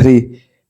3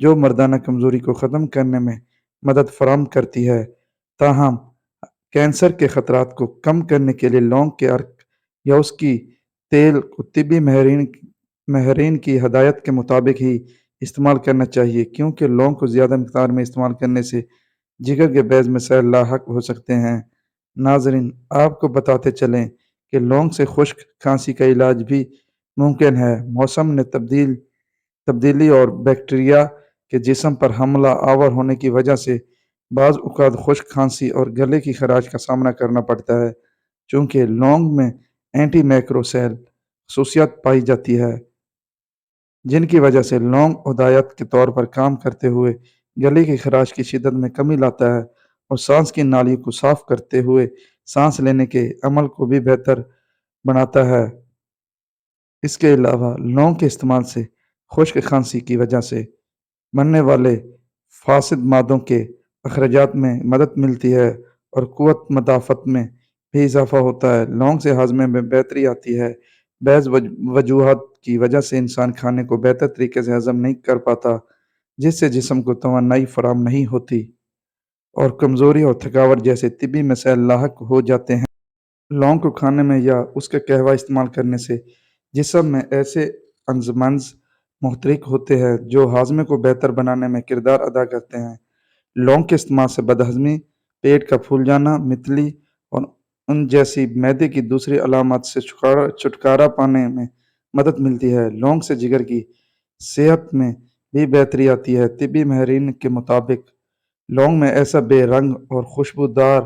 جو مردانہ کمزوری کو ختم کرنے میں مدد فراہم کرتی ہے۔ تاہم کینسر کے خطرات کو کم کرنے کے لیے لونگ کے عرق یا اس کی تیل کو طبی ماہرین کی ہدایت کے مطابق ہی استعمال کرنا چاہیے، کیونکہ لونگ کو زیادہ مقدار میں استعمال کرنے سے جگر کے بعض مسائل لاحق ہو سکتے ہیں۔ ناظرین، آپ کو بتاتے چلیں کہ لونگ سے خشک کھانسی کا علاج بھی ممکن ہے۔ موسم میں تبدیلی اور بیکٹیریا کے جسم پر حملہ آور ہونے کی وجہ سے بعض اوقات خشک کھانسی اور گلے کی خراش کا سامنا کرنا پڑتا ہے۔ چونکہ لونگ میں اینٹی مائکروسیل خصوصیات پائی جاتی ہے، جن کی وجہ سے لونگ ہدایت کے طور پر کام کرتے ہوئے گلے کی خراش کی شدت میں کمی لاتا ہے اور سانس کی نالیوں کو صاف کرتے ہوئے سانس لینے کے عمل کو بھی بہتر بناتا ہے۔ اس کے علاوہ لونگ کے استعمال سے خشک کھانسی کی وجہ سے بننے والے فاسد مادوں کے اخراجات میں مدد ملتی ہے اور قوت مدافعت میں بھی اضافہ ہوتا ہے۔ لونگ سے ہاضمے میں بہتری آتی ہے۔ بعض وجوہات کی وجہ سے انسان کھانے کو بہتر طریقے سے ہضم نہیں کر پاتا، جس سے جسم کو توانائی فراہم نہیں ہوتی اور کمزوری اور تھکاوٹ جیسے طبی مسائل لاحق ہو جاتے ہیں۔ لونگ کو کھانے میں یا اس کا قہوہ استعمال کرنے سے جسم میں ایسے انزائمز محرک ہوتے ہیں جو ہاضمے کو بہتر بنانے میں کردار ادا کرتے ہیں۔ لونگ کے استعمال سے بدہضمی، پیٹ کا پھول جانا، متلی اور ان جیسی معدے کی دوسری علامات سے چھٹکارا پانے میں مدد ملتی ہے۔ لونگ سے جگر کی صحت میں بھی بہتری آتی ہے۔ طبی ماہرین کے مطابق لونگ میں ایسا بے رنگ اور خوشبودار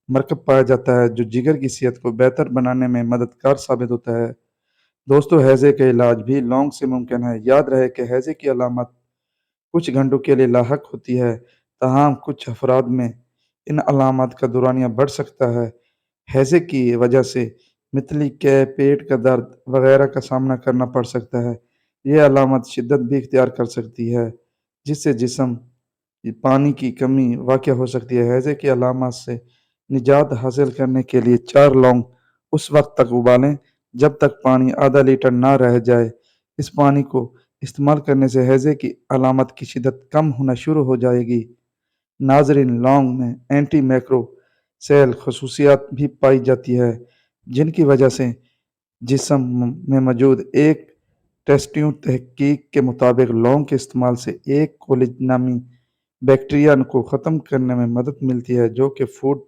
مرکب پایا جاتا ہے جو جگر کی صحت کو بہتر بنانے میں مددگار ثابت ہوتا ہے۔ دوستو، ہیضے کا علاج بھی لونگ سے ممکن ہے۔ یاد رہے کہ ہیضے کی علامات کچھ گھنٹوں کے لیے لاحق ہوتی ہے، تاہم کچھ افراد میں ان علامات کا دورانیہ بڑھ سکتا ہے۔ ہیضے کی وجہ سے متلی، قے، پیٹ کا درد وغیرہ کا سامنا کرنا پڑ سکتا ہے۔ یہ علامات شدت بھی اختیار کر سکتی ہے، جس سے جسم پانی کی کمی واقع ہو سکتی ہے۔ ہیضے کی علامات سے نجات حاصل کرنے کے لیے 4 لونگ اس وقت تک ابالیں جب تک پانی آدھا لیٹر نہ رہ جائے۔ اس پانی کو استعمال کرنے سے ہیضے کی علامات کی شدت کم ہونا شروع ہو جائے گی۔ ناظرین، لونگ میں اینٹی مائکرو سیل خصوصیات بھی پائی جاتی ہے، جن کی وجہ سے جسم میں موجود ایک ٹیسٹیوں تحقیق کے مطابق لونگ کے استعمال سے ایک کولج نامی بیکٹیریا کو ختم کرنے میں مدد ملتی ہے جو کہ فوڈ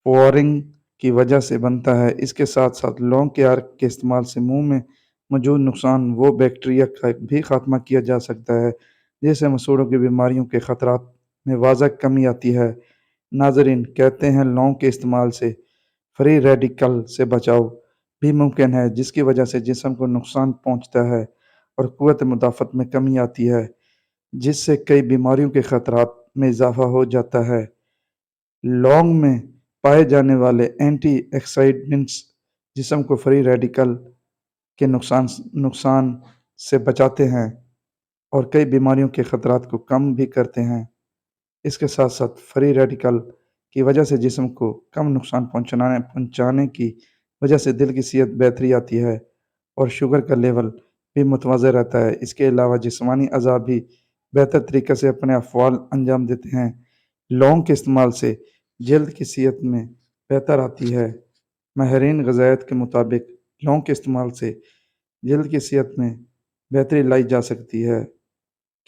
پوائزننگ کی وجہ سے بنتا ہے۔ اس کے ساتھ ساتھ لونگ کے عرق کے استعمال سے منہ میں موجود نقصان وہ بیکٹیریا کا بھی خاتمہ کیا جا سکتا ہے، جس سے مسوڑھوں کی بیماریوں کے خطرات میں واضح کمی آتی ہے۔ ناظرین، کہتے ہیں لونگ کے استعمال سے فری ریڈیکل سے بچاؤ بھی ممکن ہے، جس کی وجہ سے جسم کو نقصان پہنچتا ہے اور قوت مدافعت میں کمی آتی ہے، جس سے کئی بیماریوں کے خطرات میں اضافہ ہو جاتا ہے۔ لونگ میں پائے جانے والے اینٹی آکسیڈنٹس جسم کو فری ریڈیکل کے نقصان سے بچاتے ہیں اور کئی بیماریوں کے خطرات کو کم بھی کرتے ہیں۔ اس کے ساتھ ساتھ فری ریڈیکل کی وجہ سے جسم کو کم نقصان پہنچانے کی وجہ سے دل کی صحت بہتری آتی ہے اور شوگر کا لیول بھی متوازن رہتا ہے۔ اس کے علاوہ جسمانی اعضاء بھی بہتر طریقے سے اپنے افعال انجام دیتے ہیں۔ لونگ کے استعمال سے جلد کی صحت میں بہتر آتی ہے۔ ماہرین غذائیت کے مطابق لونگ کے استعمال سے جلد کی صحت میں بہتری لائی جا سکتی ہے،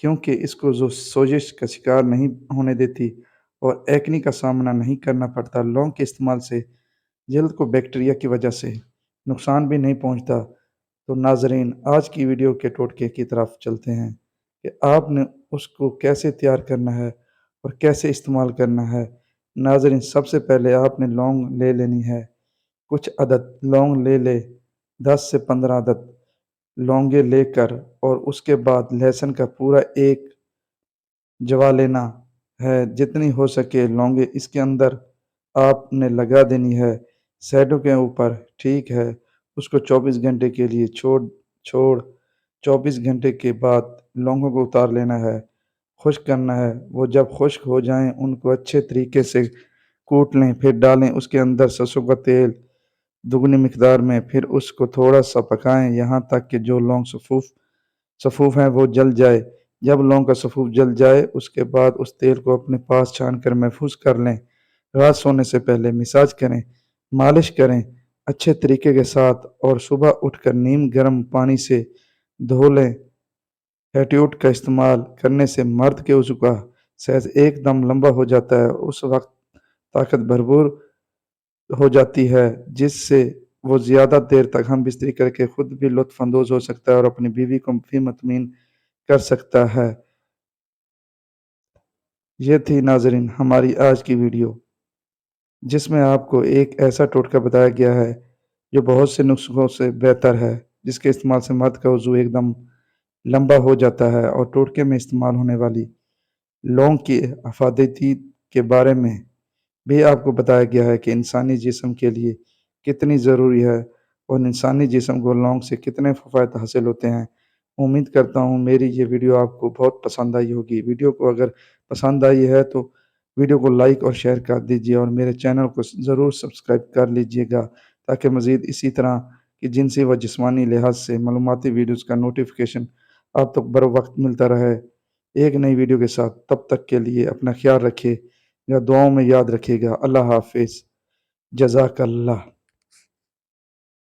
کیونکہ اس کو سوزش کا شکار نہیں ہونے دیتی اور ایکنی کا سامنا نہیں کرنا پڑتا۔ لونگ کے استعمال سے جلد کو بیکٹیریا کی وجہ سے نقصان بھی نہیں پہنچتا۔ تو ناظرین، آج کی ویڈیو کے ٹوٹکے کی طرف چلتے ہیں کہ آپ نے اس کو کیسے تیار کرنا ہے اور کیسے استعمال کرنا ہے۔ ناظرین، سب سے پہلے آپ نے لونگ لے لینی ہے۔ کچھ عدد لونگ لے لے، 10 سے 15 عدد لونگیں لے کر، اور اس کے بعد لہسن کا پورا ایک جوا لینا ہے۔ جتنی ہو سکے لونگیں اس کے اندر آپ نے لگا دینی ہے، سائڈوں کے اوپر، ٹھیک ہے۔ اس کو 24 گھنٹے کے لیے چھوڑ 24 گھنٹے کے بعد لونگوں کو اتار لینا ہے، خشک کرنا ہے۔ وہ جب خشک ہو جائیں ان کو اچھے طریقے سے کوٹ لیں، پھر ڈالیں اس کے اندر سرسوں کا تیل دگنی مقدار میں، پھر اس کو تھوڑا سا پکائیں یہاں تک کہ جو لونگ صفوف ہیں وہ جل جائے۔ جب لونگ کا سفوف جل جائے اس کے بعد اس تیل کو اپنے پاس چھان کر محفوظ کر لیں۔ رات سونے سے پہلے مساج کریں، مالش کریں اچھے طریقے کے ساتھ، اور صبح اٹھ کر نیم گرم پانی سے دھو لیں۔ ایٹیوٹ کا استعمال کرنے سے مرد کے وضو کا صحت ایک دم لمبا ہو جاتا ہے، اس وقت طاقت بھرپور ہو جاتی ہے جس سے وہ زیادہ دیر تک ہم بستری کر کے خود بھی لطف اندوز ہو سکتا ہے اور اپنی بیوی کو بھی مطمئن کر سکتا ہے۔ یہ تھی ناظرین ہماری آج کی ویڈیو، جس میں آپ کو ایک ایسا ٹوٹکا بتایا گیا ہے جو بہت سے نسخوں سے بہتر ہے، جس کے استعمال سے مرد کا وضو ایک دم لمبا ہو جاتا ہے۔ اور ٹوٹکے میں استعمال ہونے والی لونگ کی افادیت کے بارے میں بھی آپ کو بتایا گیا ہے کہ انسانی جسم کے لیے کتنی ضروری ہے اور انسانی جسم کو لونگ سے کتنے فوائد حاصل ہوتے ہیں۔ امید کرتا ہوں میری یہ ویڈیو آپ کو بہت پسند آئی ہوگی۔ ویڈیو کو اگر پسند آئی ہے تو ویڈیو کو لائک اور شیئر کر دیجیے، اور میرے چینل کو ضرور سبسکرائب کر لیجیے گا تاکہ مزید اسی طرح کی جنسی و جسمانی لحاظ سے معلوماتی ویڈیوز کا نوٹیفیکیشن آپ تک بر وقت ملتا رہے۔ ایک نئی ویڈیو کے ساتھ، تب تک کے لیے اپنا خیال رکھیے یا دعاؤں میں یاد رکھیے گا۔ اللہ حافظ، جزاک اللہ۔